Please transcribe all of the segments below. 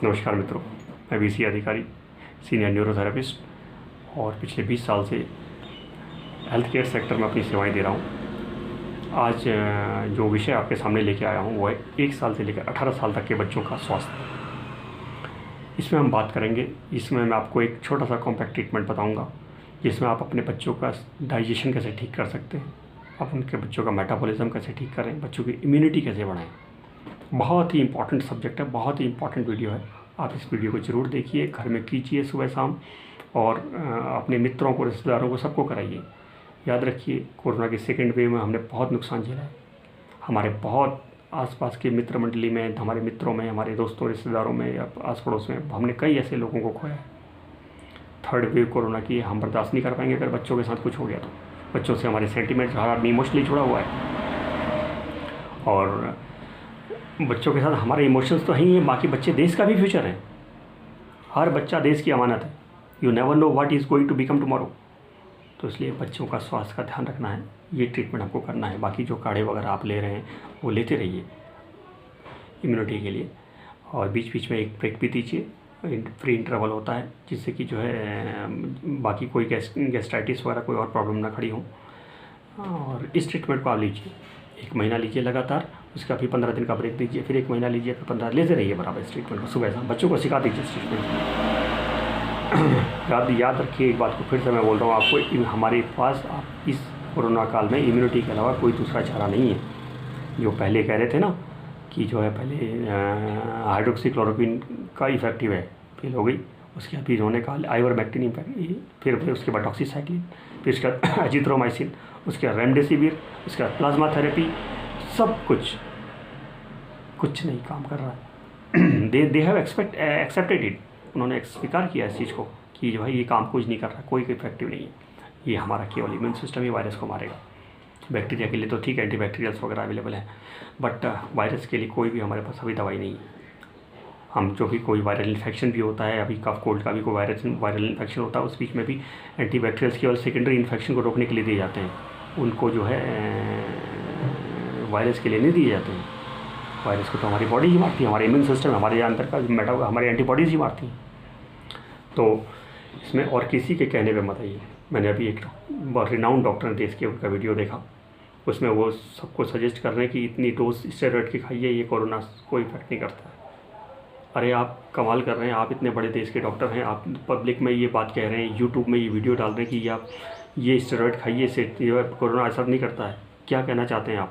नमस्कार मित्रों, मैं बीसी अधिकारी, सीनियर न्यूरोथेरेपिस्ट और पिछले 20 साल से हेल्थ केयर सेक्टर में अपनी सेवाएं दे रहा हूं। आज जो विषय आपके सामने लेके आया हूं वो है 1 साल से लेकर 18 साल तक के बच्चों का स्वास्थ्य। इसमें हम बात करेंगे। इसमें मैं आपको एक छोटा सा कॉम्पैक्ट ट्रीटमेंट बताऊँगा जिसमें आप अपने बच्चों का डाइजेशन कैसे ठीक कर सकते हैं, आप उनके बच्चों का मेटाबॉलिज्म कैसे ठीक करें, बच्चों की इम्यूनिटी कैसे बढ़ाएं। बहुत ही इंपॉर्टेंट सब्जेक्ट है, बहुत ही इंपॉर्टेंट वीडियो है। आप इस वीडियो को ज़रूर देखिए, घर में कीजिए सुबह शाम और अपने मित्रों को, रिश्तेदारों को, सबको कराइए। याद रखिए, कोरोना के सेकेंड वेव में हमने बहुत नुकसान झेला है। हमारे बहुत आसपास के मित्र मंडली में, हमारे मित्रों में, हमारे दोस्तों, रिश्तेदारों में या आस पड़ोस में हमने कई ऐसे लोगों को खोया है। थर्ड वेव कोरोना की हम बर्दाश्त नहीं कर पाएंगे अगर बच्चों के साथ कुछ हो गया तो। बच्चों से हमारे सेंटिमेंट, हर आदमी इमोशनली जुड़ा हुआ है और बच्चों के साथ हमारे इमोशंस तो ही हैं, बाकी बच्चे देश का भी फ्यूचर है। हर बच्चा देश की अमानत है। You never know what is going to become tomorrow. तो इसलिए बच्चों का स्वास्थ्य का ध्यान रखना है, ये ट्रीटमेंट हमको करना है। बाकी जो काढ़े वगैरह आप ले रहे हैं वो लेते रहिए इम्यूनिटी के लिए, और बीच बीच में एक ब्रेक भी दीजिए। फ्री इंटरवल होता है जिससे कि जो है बाकी कोई गैस्ट्राइटिस वगैरह कोई और प्रॉब्लम ना खड़ी हो। और इस ट्रीटमेंट को आप लीजिए, 1 महीना लीजिए लगातार, उसका फिर 15 दिन का ब्रेक दीजिए, फिर 1 महीना लीजिए, फिर 15 लेते रहिए बराबर इस ट्रीटमेंट को। सुबह शाम बच्चों को सिखा दीजिए इस ट्रीटमेंट को। याद रखिए, एक बात को फिर से मैं बोल रहा हूँ आपको, हमारे पास इस कोरोना काल में इम्यूनिटी के अलावा कोई दूसरा चारा नहीं है। जो पहले कह रहे थे ना कि जो है पहले हाइड्रोक्सीक्लोरोक्विन का इफेक्टिव है, फेल हो गई। उसके बाद फिर इन्होंने कहा आइवरमेक्टिन इफेक्ट, फिर उसके बाद डॉक्सीसाइक्लिन, फिर उसके बाद एजिथ्रोमाइसिन, उसके बाद रेमडेसिविर, उसके बाद प्लाज्मा थेरेपी, सब कुछ नहीं काम कर रहा है। They have accepted it. उन्होंने स्वीकार किया इस चीज़ को कि जो है ये काम कुछ नहीं कर रहा, कोई इफेक्टिव नहीं है। ये हमारा केवल इम्यून सिस्टम ही वायरस को मारेगा। बैक्टीरिया के लिए तो ठीक है, एंटीबैक्टीरियल्स वगैरह अवेलेबल हैं, बट वायरस के लिए कोई भी हमारे पास अभी दवाई नहीं है। हम जो भी कोई वायरल इन्फेक्शन भी होता है, अभी कफ कोल्ड का भी कोई वायरल इन्फेक्शन होता है, उस बीच में भी एंटीबैक्टीरियल्स केवल सेकेंडरी इन्फेक्शन को रोकने के लिए दिए जाते हैं। उनको जो है वायरस के लिए नहीं दिए जाते हैं। वायरस को तो हमारी बॉडी ही मारती है, हमारे इम्यून सिस्टम, हमारे अंदर का हमारे एंटीबॉडीज़ ही मारती हैं। तो इसमें और किसी के कहने पे मत आइए। मैंने अभी एक रिनाउंड डॉक्टर देश के उनका वीडियो देखा, उसमें वो सबको सजेस्ट कर रहे हैं कि इतनी डोज स्टेरॉइड की खाइए, ये कोरोना कोई इफेक्ट नहीं करता है। अरे आप कमाल कर रहे हैं, आप इतने बड़े देश के डॉक्टर हैं, आप पब्लिक में ये बात कह रहे हैं, यूट्यूब में ये वीडियो डाल रहे हैं कि आप ये स्टेरॉइड खाइए, से कोरोना असर नहीं करता है। क्या कहना चाहते हैं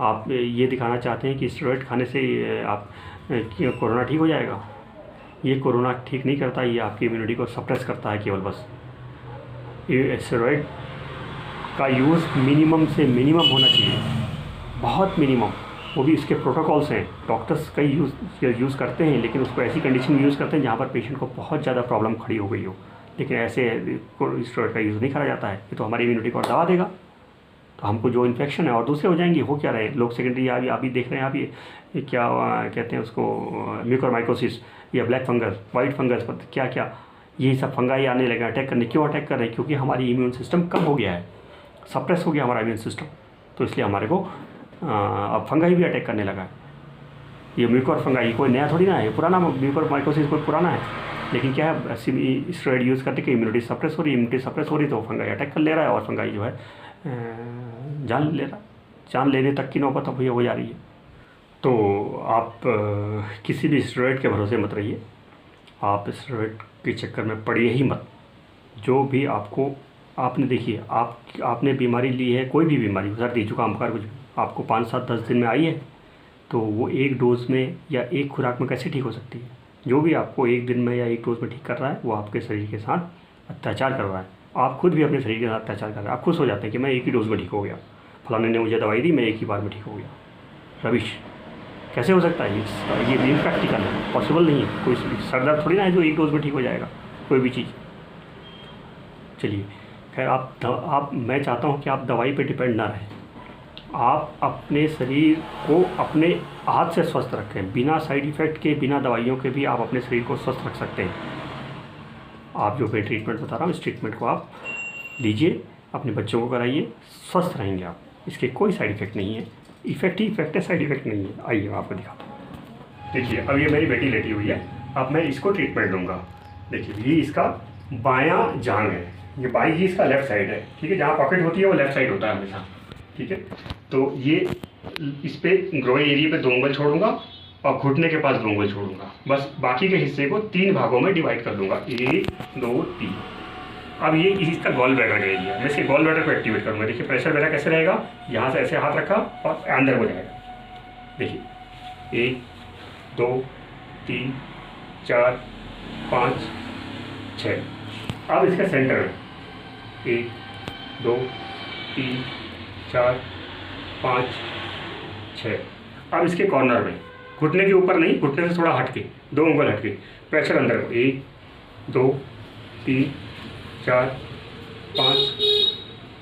आप ये दिखाना चाहते हैं कि स्टेरॉइड खाने से आप कोरोना ठीक हो जाएगा? ये कोरोना ठीक नहीं करता, ये आपकी इम्यूनिटी को सप्रेस करता है केवल बस। ये स्टेरॉइड का यूज़ मिनिमम से मिनिमम होना चाहिए, बहुत मिनिमम। वो भी इसके प्रोटोकॉल्स हैं। डॉक्टर्स कई यूज़ करते हैं, लेकिन उसको ऐसी कंडीशन में यूज़ करते हैं जहाँ पर पेशेंट को बहुत ज़्यादा प्रॉब्लम खड़ी हो गई हो, लेकिन ऐसे स्टेरॉइड का यूज़ नहीं करा जाता है। ये तो हमारी इम्यूनिटी को और दबा देगा, तो हमको जो इन्फेक्शन है और दूसरे हो जाएंगे। हो क्या रहे लोग सेकेंडरी, अभी देख रहे हैं आप, ये क्या कहते हैं उसको, म्यूकोरमाइकोसिस या ब्लैक फंगस, वाइट फंगस, क्या क्या यही सब फंगाई आने लगे अटैक करने। क्यों अटैक कर रहे हैं? क्योंकि हमारी इम्यून सिस्टम कम हो गया है, सप्रेस हो गया हमारा इम्यून सिस्टम, तो इसलिए हमारे को अब फंगाई भी अटैक करने लगा है। ये म्यूकोर फंगाई कोई नया थोड़ी ना है, पुराना म्यूकोरमाइकोसिस कोई पुराना है, लेकिन क्या है, स्टेरॉइड यूज़ करते कि इम्यूनिटी सप्रेस हो रही, तो फंगाई अटैक कर ले रहा है और फंगाई जो है जान लेने तक की नौबत अब हो जा रही है। तो आप किसी भी स्टेरॉइड के भरोसे मत रहिए, आप स्टेरॉइड के चक्कर में पड़िए ही मत। जो भी आपने देखिए, आपने बीमारी ली है, कोई भी बीमारी, सर्दी जुकाम बुखार कुछ, आपको 5, 7, 10 दिन में आई है, तो वो एक डोज में या एक खुराक में कैसे ठीक हो सकती है? जो भी आपको एक दिन में या एक डोज में ठीक कर रहा है, वो आपके शरीर के साथ अत्याचार कर रहा है। आप खुद भी अपने शरीर के साथ अत्याचार कर रहे हैं। आप खुश हो जाते हैं कि मैं एक ही डोज में ठीक हो गया, फलाने ने मुझे दवाई दी, मैं एक ही बार में ठीक हो गया। रविश, कैसे हो सकता है? ये इम्प्रैक्टिकल है, पॉसिबल नहीं है। कोई सर दर्द थोड़ी ना है जो एक डोज में ठीक हो जाएगा, कोई भी चीज़। चलिए खैर, मैं चाहता हूँ कि आप दवाई पे डिपेंड ना रहें। आप अपने शरीर को अपने हाथ से स्वस्थ रखें, बिना साइड इफ़ेक्ट के, बिना दवाइयों के भी आप अपने शरीर को स्वस्थ रख सकते हैं। आप जो मैं ट्रीटमेंट बता रहा हूँ, इस ट्रीटमेंट को आप लीजिए, अपने बच्चों को कराइए, स्वस्थ रहेंगे आप। इसके कोई साइड इफ़ेक्ट नहीं है, इफेक्ट ही इफेक्ट है, साइड इफ़ेक्ट नहीं है। आइए मैं आपको दिखाता हूँ। देखिए, अब ये मेरी बेटी लेटी हुई है, अब मैं इसको ट्रीटमेंट दूंगा। देखिए ये इसका बायां जांग है, ये बाई ही इसका लेफ्ट साइड है, ठीक है। जहाँ पॉकेट होती है वो लेफ्ट साइड होता है हमेशा, ठीक है। तो ये इस पे ग्रोइन एरिया पे 2 उंगल छोड़ूंगा और घुटने के पास 2 उंगल छोड़ूंगा। बस बाकी के हिस्से को 3 भागों में डिवाइड कर दूंगा, 1 2 3। अब ये इसका गॉल ब्लैडर का एरिया, मैं इसके गॉल ब्लैडर को एक्टिवेट करूँगा। देखिए प्रेशर मेरा कैसे रहेगा, यहाँ से ऐसे हाथ रखा और अंदर हो जाएगा। देखिए 1 2 3 4 5 6। अब इसके सेंटर में 1 2 3 4 5 6। अब इसके कॉर्नर में घुटने के ऊपर नहीं, घुटने से थोड़ा हट के 2 उंगल हट के प्रेशर अंदर को 1 2 3 4 5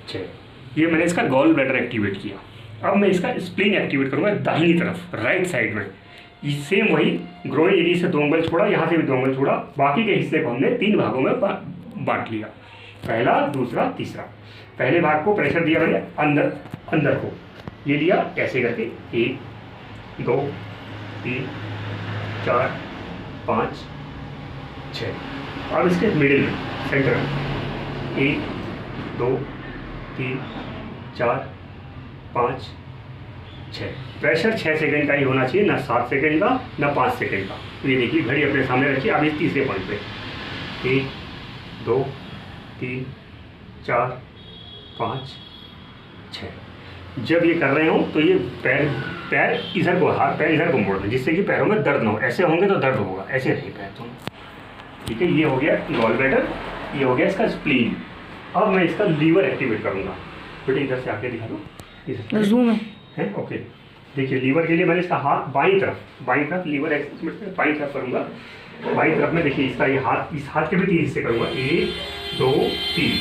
6। ये मैंने इसका गॉल ब्लैडर एक्टिवेट किया। अब मैं इसका स्प्लीन एक्टिवेट करूँगा दाहिनी तरफ राइट साइड में। सेम वही ग्रोइन एरिया से 2 उंगल छोड़ा, यहाँ से भी 2 उंगल छोड़ा, बाकी के हिस्से को हमने 3 भागों में बांट लिया, पहला दूसरा तीसरा। पहले भाग को प्रेशर दिया मैंने अंदर को, ये लिया ऐसे करके 1 2 3 4 5 6। अब इसके मिडिल में सेंटर में 1 2 3 4 5 6। प्रेशर 6 सेकंड का ही होना चाहिए, ना 7 सेकंड का ना 5 सेकंड का। तो ये देखिए घड़ी अपने सामने रखिए। अब इस तीसरे पॉइंट पे 1 2 3 4 5 6। जब ये कर रहे हो तो ये पैर इधर को, हाथ पैर इधर को मोड़ दें, जिससे कि पैरों में दर्द ना हो। ऐसे होंगे तो दर्द होगा, ऐसे नहीं पैर तो, ठीक है। ये हो गया गॉल ब्लैडर, ये हो गया इसका स्प्लीन। अब मैं इसका लीवर एक्टिवेट करूँगा। बेटे इधर से आके दिखा दो, जूम है ओके। देखिए लीवर के लिए मैंने इसका हाथ बाईं तरफ लीवर एक्टिवेट बाईं तरफ करूँगा। बाईं तरफ में देखिए इसका ये हाथ, इस हाथ के भी 3 हिस्से करूँगा, 1 2 3।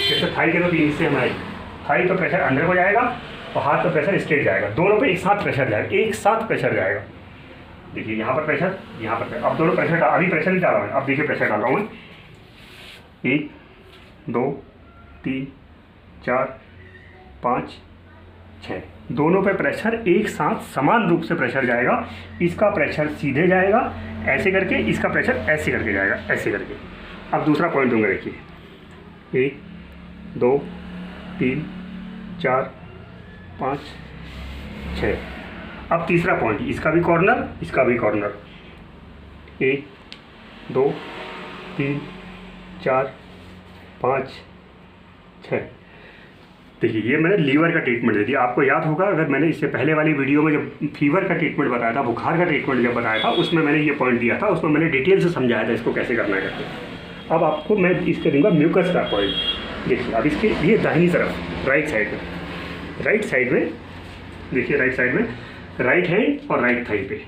जैसे थाई के तो 3 हिस्से हमारे, थाई तो प्रेशर अंदर हो जाएगा और हाथ का प्रेशर स्ट्रेट जाएगा, दोनों पे एक साथ प्रेशर जाएगा, एक साथ प्रेशर जाएगा। देखिए यहाँ पर प्रेशर, यहाँ पर अब दोनों प्रेशर, अभी प्रेशर नहीं डाल रहा हूँ, अब देखिए प्रेशर डाल रहा हूँ मैं। 1 2 3 4 5 6। दोनों पे प्रेशर एक साथ समान रूप से प्रेशर जाएगा। इसका प्रेशर सीधे जाएगा ऐसे करके, इसका प्रेशर ऐसे करके जाएगा, ऐसे करके। अब दूसरा पॉइंट दूंगा, देखिए 1 2 3 4 5 6। अब तीसरा पॉइंट, इसका भी कॉर्नर, इसका भी कॉर्नर, 1 2 3 4 5 6। देखिए ये मैंने लीवर का ट्रीटमेंट दे दिया। आपको याद होगा, अगर मैंने इससे पहले वाली वीडियो में जब फीवर का ट्रीटमेंट बताया था, बुखार का ट्रीटमेंट जब बताया था, उसमें मैंने ये पॉइंट दिया था, उसमें मैंने डिटेल से समझाया था इसको कैसे करना है करके। अब आपको मैं इसके दूंगा म्यूकस का पॉइंट। देखिए अब इसके ये दाहिनी तरफ राइट साइड में देखिए राइट साइड में राइट हैंड और राइट थाई पे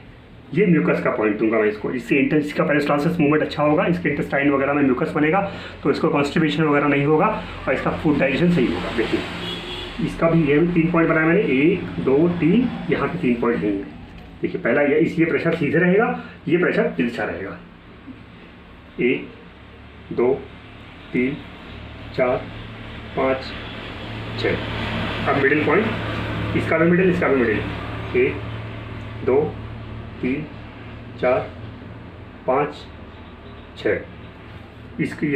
ये म्यूकस का पॉइंट दूंगा मैं इसको। इससे इसका पेरिस्टालसिस मूवमेंट अच्छा होगा, इसके इंटेस्टाइन वगैरह में म्यूकस बनेगा, तो इसको कॉन्स्टिपेशन वगैरह नहीं होगा और इसका फूड डाइजेशन सही होगा। देखिए इसका भी ये 3 पॉइंट बनाया मैंने, 1 2 3, यहाँ पे 3 पॉइंट देंगे। देखिए पहला ये, इसलिए प्रेशर सीधे रहेगा, ये प्रेशर तिरछा रहेगा। 1 2 3 4 5 6। अब मिडिल पॉइंट, इसका भी मिडिल, इसका भी मिडिल, 1 2 3 4 5 6। इसका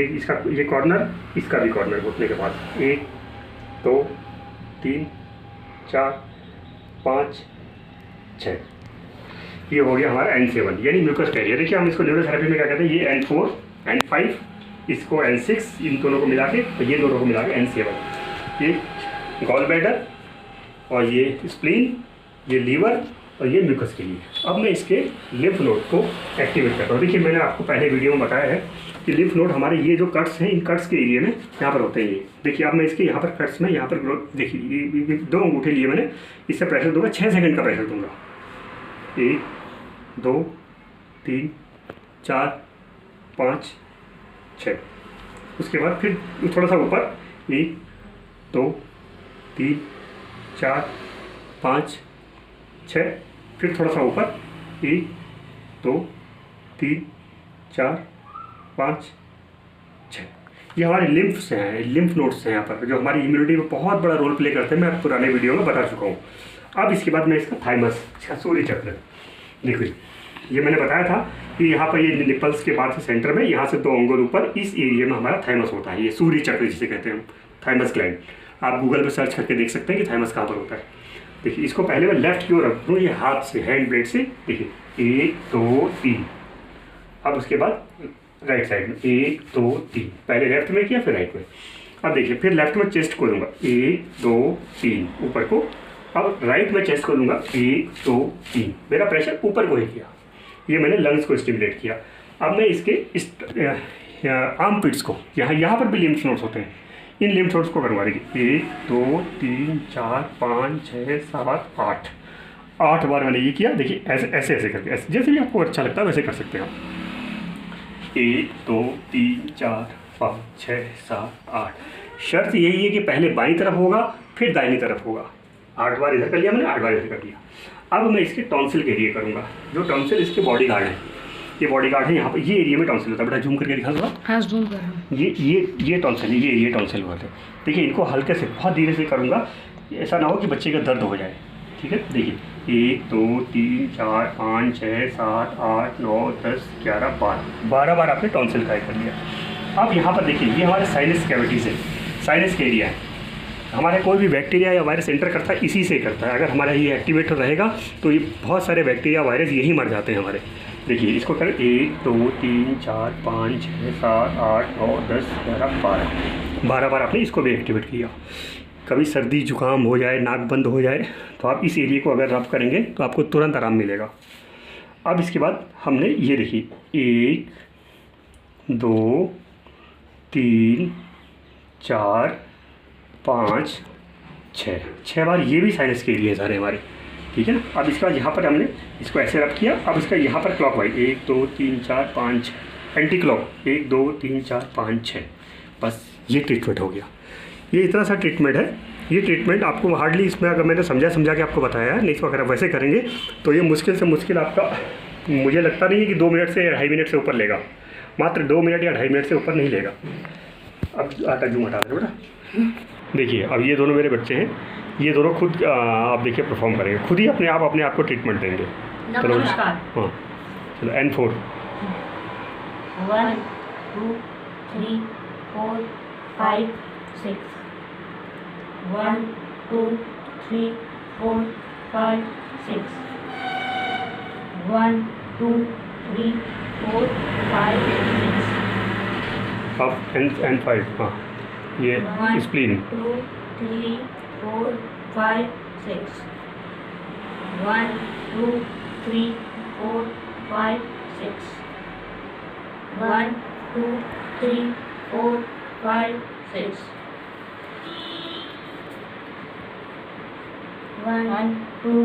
ये कॉर्नर, इसका भी कॉर्नर घुटने के पास, 1 2 3 4 5 6। ये हो गया हमारा N7 यानी म्यूकस कैरियर। देखिए हम इसको न्यूरोथेरेपी में क्या कहते हैं, ये N4 N5, इसको N6, इन दोनों को मिला के, तो ये दोनों को मिला के N7। ये गॉल ब्लैडर और ये स्प्लीन, ये लीवर और ये म्यूकस के लिए। अब मैं इसके लिम्फ नोड को एक्टिवेट करता हूँ। देखिए मैंने आपको पहले वीडियो में बताया है कि लिम्फ नोड हमारे ये जो कट्स हैं, इन कट्स के एरिया में यहाँ पर होते हैं ये। देखिए अब मैं इसके यहाँ पर कट्स में, यहाँ पर ग्रोथ, देखिए ये 2 अंगूठे लिए मैंने, इससे प्रेशर दूंगा, 6 सेकंड का प्रेशर दूंगा। 1 2 3 4 5 6। उसके बाद फिर थोड़ा सा ऊपर, 1 2 3 4 5 6। फिर थोड़ा सा ऊपर, 1 2 3 4 5 6। ये हमारे लिम्फ्स हैं, लिम्फ नोड्स हैं यहाँ पर, जो हमारी इम्यूनिटी में बहुत बड़ा रोल प्ले करते हैं। मैं पुराने वीडियो में बता चुका हूँ। अब इसके बाद मैं इसका थाइमस, इसका सूर्य चक्र, देखिए ये मैंने बताया था कि यहाँ पर ये निपल्स के बाद से सेंटर में यहाँ से 2 अंगुल ऊपर इस एरिया में हमारा थाइमस होता है। ये सूर्य चक्र जिसे कहते हैं थाइमस ग्लैंड। आप गूगल पे सर्च करके देख सकते हैं कि थाइमस कहाँ पर होता है। देखिए इसको पहले मैं लेफ्ट की ओर रख दूँ, ये हाथ से हैंड ब्लेड से। देखिए 1 2 3। अब उसके बाद राइट साइड में 1 2 3। पहले लेफ्ट में किया फिर राइट में। अब देखिए फिर लेफ्ट में चेस्ट खोलूँगा 1 2 3 ऊपर को। अब राइट में चेस्ट खोलूँगा 1 2 3। मेरा प्रेशर ऊपर को ही किया, ये मैंने लंग्स को स्टिमुलेट किया। अब मैं इसके इस आर्म पिट्स को यहाँ पर भी लिम्फ नोड्स होते हैं, इन लिम्फ नोड्स को करवा देंगे। 1 2 3 4 5 6 7 8 8 बार मैंने ये किया। देखिए ऐसे ऐसे ऐसे करके, ऐसे जैसे भी आपको अच्छा लगता है वैसे कर सकते हैं आप। 1 2 3 4 5 6 7 8। शर्त यही है कि पहले बाईं तरफ होगा फिर दाहिनी तरफ होगा। 8 बार इधर कर लिया मैंने, 8 बार इधर कर लिया। अब मैं इसके टॉन्सिल के एरिया करूँगा। जो टॉन्सिल इसके बॉडी गार्ड है, ये बॉडी गार्ड है, यहाँ पर ये एरिया में टॉन्सिल होता है। बेटा जूम करके दिखा दूँगा। हाँ जूम कर रहा हूँ। ये टॉन्सिल है, ये टॉन्सिल होता है। देखिए इनको हल्के से बहुत धीरे से करूँगा, ऐसा ना हो कि बच्चे का दर्द हो जाए। ठीक है, देखिए 1 2 3 4 5 6 7 8 9 10 11 12 बार आपने टॉन्सिल का कर लिया। अब यहाँ पर देखिए ये हमारे साइनस कैविटीज़ है, साइनस के एरिया है। हमारे कोई भी बैक्टीरिया या वायरस एंटर करता है इसी से करता है। अगर हमारा ये एक्टिवेटर रहेगा तो ये बहुत सारे बैक्टीरिया वायरस यही मर जाते हैं हमारे। देखिए इसको करें 1 2 3 4 5 6 7 8 9 10 11 12 बार आपने इसको भी एक्टिवेट किया। कभी सर्दी जुकाम हो जाए, नाक बंद हो जाए, तो आप इस एरिया को अगर रब करेंगे तो आपको तुरंत आराम मिलेगा। अब इसके बाद हमने ये देखिए 1 2 3 4 5 6 बार ये भी साइनस के एरिया है सारे हमारे। ठीक है ना। अब इसका यहाँ पर हमने इसको ऐसे रब किया। अब इसका यहाँ पर क्लॉक वाइज 1 2 3 4 5 6 एंटी क्लॉक 1 2 3 4 5 6। बस ये ट्रीटमेंट हो गया। ये इतना सा ट्रीटमेंट है। ये ट्रीटमेंट आपको हार्डली इसमें अगर मैंने समझा के आपको बताया है, नहीं तो अगर आप वैसे करेंगे तो ये मुश्किल से मुश्किल आपका, मुझे लगता नहीं है कि 2 मिनट से 2.5 मिनट से ऊपर लेगा। मात्र 2 मिनट या 2.5 मिनट से ऊपर नहीं लेगा। अब आटा जूम हटा दे बेटा। देखिए अब ये दोनों मेरे बच्चे हैं, ये दोनों खुद आप देखिए परफॉर्म करेंगे, खुद ही अपने आप को ट्रीटमेंट देंगे। चलो हाँ चलो N4 1 2 3 4 5 6 1 2 3 4 5 6 1 2 3 4 5 6। अब N5 हाँ ये स्प्लीन 2 3 4 5 6 1 2 3 4 5 6 1 2 3 4 5 6 1 2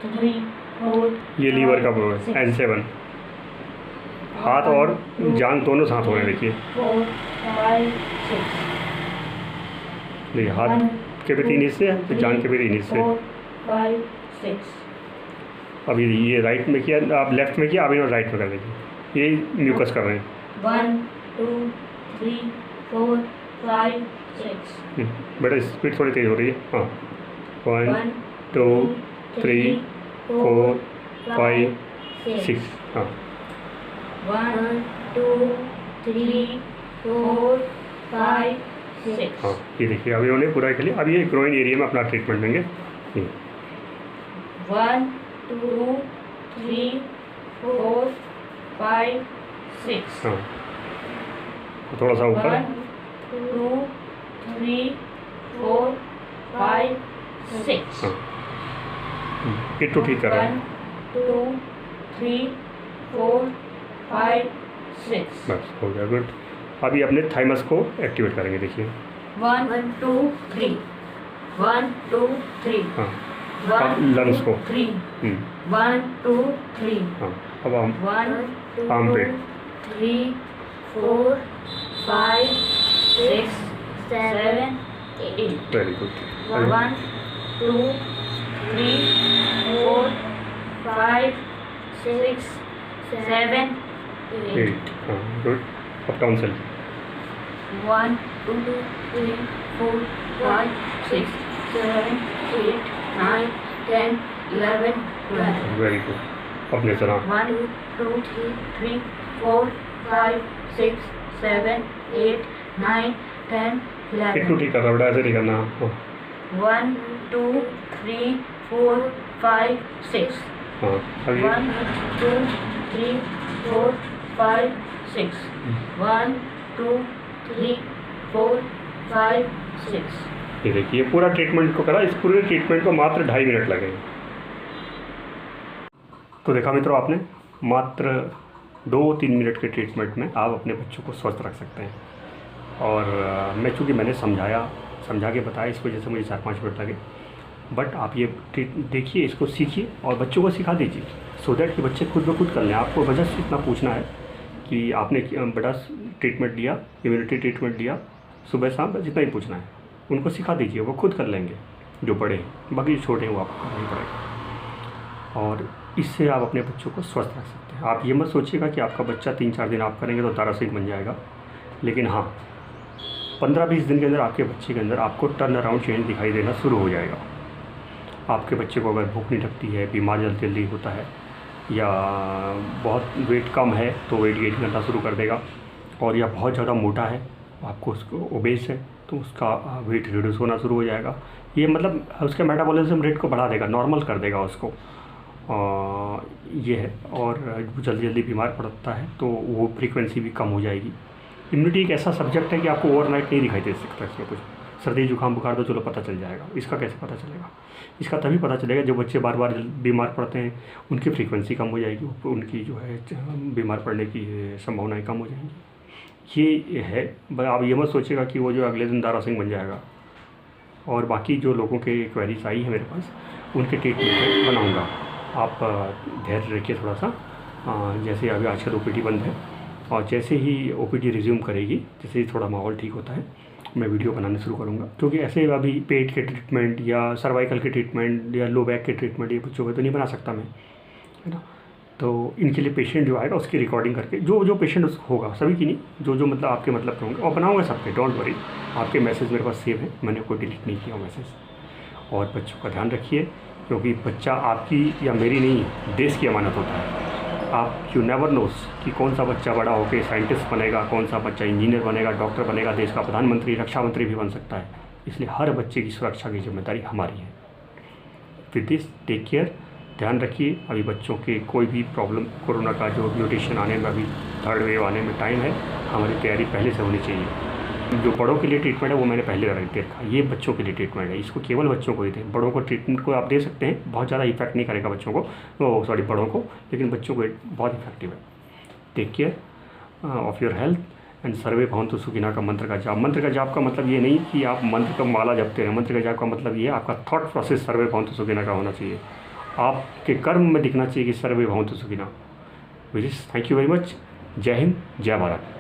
3 4। ये लीवर का प्रोग्राम है। N7 हाथ और जान दोनों साथ हो रहे हैं। देखिए 4 5 6। देखिए हाथ के भी 3 हिस्से हैं, फिर जान के भी 3 हिस्से। 4 5 6। अभी ये राइट में किया, आप लेफ्ट में किया, अभी और राइट में कर देखिए। ये म्यूकस कर रहे हैं। 1 2 3 4 5 6। बेटा स्पीड थोड़ी तेज़ हो रही है। हाँ 1 2 3 4 5 6 हाँ 1 2 3 4 5 6। हाँ ये देखिए अभी उन्होंने पूरा कर लिया। अब ये ग्रोइन एरिया में अपना ट्रीटमेंट देंगे। 1 2 3 4 5 6। हाँ थोड़ा सा ऊपर 1 2 3 4 5 6। हाँ ये तो ठीक कर रहा है। 1 2 3 4 5 6। बस हो गया, गुड। अभी अपने थाइमस को एक्टिवेट करेंगे। देखिए 1 2 3 1 2 3 हाँ 1 अब लंग्स को 3 1 2 3 हाँ अब हम 1 आर्म 2 पे 3 4 5 6 7 8। Very good. 1 2 3 4 5 6 7 8। 8 हाँ गुड। अब टॉन्सिल 1 2 3 4 5 6 7 8 9 10 11 12। Very good. अपने तरह 1 2 3 4 5 6 7 8 9 10 एक 11 टू ठीक कर रहा बेटा, ऐसे नहीं करना। 1 2 3 4 5 6 हाँ अभी 1 2 3 4 5 6 1 2 3 4 5 6 ये देखिए पूरा ट्रीटमेंट को करा। इस पूरे ट्रीटमेंट को मात्र 2.5 मिनट लगे। तो देखा मित्रों, आपने मात्र 2-3 मिनट के ट्रीटमेंट में आप अपने बच्चों को स्वस्थ रख सकते हैं। और चूँकि मैंने समझा के बताया, इस वजह से मुझे 4-5 मिनट लगे। बट आप ये देखिए, इसको सीखिए और बच्चों को सिखा दीजिए, सो दैट कि बच्चे खुद ब खुद कर लें। आपको वजह से इतना पूछना है कि आपने बड़ा ट्रीटमेंट लिया, इम्यूनिटी ट्रीटमेंट लिया सुबह शाम, बस इतना ही पूछना है। उनको सिखा दीजिए, वो खुद कर लेंगे जो बड़े हैं, बाकी जो छोटे हैं वो आपको करना ही पड़ेगा। और इससे आप अपने बच्चों को स्वस्थ रख सकते हैं। आप ये मत सोचिएगा कि आपका बच्चा 3-4 दिन आप करेंगे तो तारा सिंह बन जाएगा, लेकिन हाँ 15-20 दिन के अंदर आपके बच्चे के अंदर आपको टर्न अराउंड चेंज दिखाई देना शुरू हो जाएगा। आपके बच्चे को अगर भूख नहीं लगती है, बीमार जल्दी होता है, या बहुत वेट कम है तो वेट गेन करना शुरू कर देगा, और या बहुत ज़्यादा मोटा है, आपको उसको ओबेस है तो उसका वेट रिड्यूस होना शुरू हो जाएगा। ये मतलब उसके मेटाबॉलिज्म रेट को बढ़ा देगा, नॉर्मल कर देगा उसको। ये है। और जल्दी बीमार पड़ता है तो वो फ्रीक्वेंसी भी कम हो जाएगी। इम्यूनिटी एक ऐसा सब्जेक्ट है कि आपको ओवरनाइट नहीं दिखाई दे सकता इसमें कुछ। सर्दी जुकाम बुखार तो चलो पता चल जाएगा, इसका कैसे पता चलेगा? इसका तभी पता चलेगा जो बच्चे बार बार बीमार पड़ते हैं, उनकी फ्रीक्वेंसी कम हो जाएगी, उनकी जो है बीमार पड़ने की संभावनाएं कम हो जाएंगी। ये है। आप ये मत सोचिएगा कि वो जो अगले दिन दारा सिंह बन जाएगा। और बाकी जो लोगों के क्वेरीज आई है मेरे पास, उनके ट्रीटमेंट बनाऊँगा। आप धैर्य रखिए थोड़ा सा। जैसे अभी आजकल OPD बंद है, और जैसे ही OPD रिज्यूम करेगी, जैसे ही थोड़ा माहौल ठीक होता है, मैं वीडियो बनाने शुरू करूँगा। क्योंकि ऐसे अभी पेट के ट्रीटमेंट या सर्वाइकल के ट्रीटमेंट या लो बैक के ट्रीटमेंट ये बच्चों को तो नहीं बना सकता मैं, है ना। तो इनके लिए पेशेंट जो आएगा उसकी रिकॉर्डिंग करके, जो पेशेंट होगा, सभी की नहीं, जो मतलब आपके मतलब के होंगे, और बनाऊँगा सबके, डोंट वरी। आपके मैसेज मेरे पास सेव है, मैंने कोई डिलीट नहीं किया मैसेज। और बच्चों का ध्यान रखिए, क्योंकि बच्चा आपकी या मेरी नहीं, देश की अमानत होता है। आप यू नेवर नोस कि कौन सा बच्चा बड़ा होकर साइंटिस्ट बनेगा, कौन सा बच्चा इंजीनियर बनेगा, डॉक्टर बनेगा, देश का प्रधानमंत्री, रक्षा मंत्री भी बन सकता है। इसलिए हर बच्चे की सुरक्षा की जिम्मेदारी हमारी है। विद दिस टेक केयर, ध्यान रखिए। अभी बच्चों के कोई भी प्रॉब्लम, कोरोना का जो म्यूटेशन आने में, अभी 3rd वेव आने में टाइम है, हमारी तैयारी पहले से होनी चाहिए। जो बड़ों के लिए ट्रीटमेंट है वो मैंने पहले दे रखा। ये बच्चों के लिए ट्रीटमेंट है, इसको केवल बच्चों को ही दें। बड़ों को ट्रीटमेंट को आप दे सकते हैं, बहुत ज़्यादा इफेक्ट नहीं करेगा बच्चों को, बड़ों को, लेकिन बच्चों को बहुत इफेक्टिव है। Take care of your health and सर्वे भवन्तु सुखिनः का मंत्र का जाप। मंत्र का जाप का मतलब ये नहीं कि आप मंत्र का माला जपते हैं। मंत्र का जाप का मतलब ये है आपका थॉट प्रोसेस सर्वे भवन्तु सुखिनः का होना चाहिए। आपके कर्म में दिखना चाहिए कि सर्वे भवन्तु सुखिनः। With this, thank you very much. जय हिंद, जय भारत।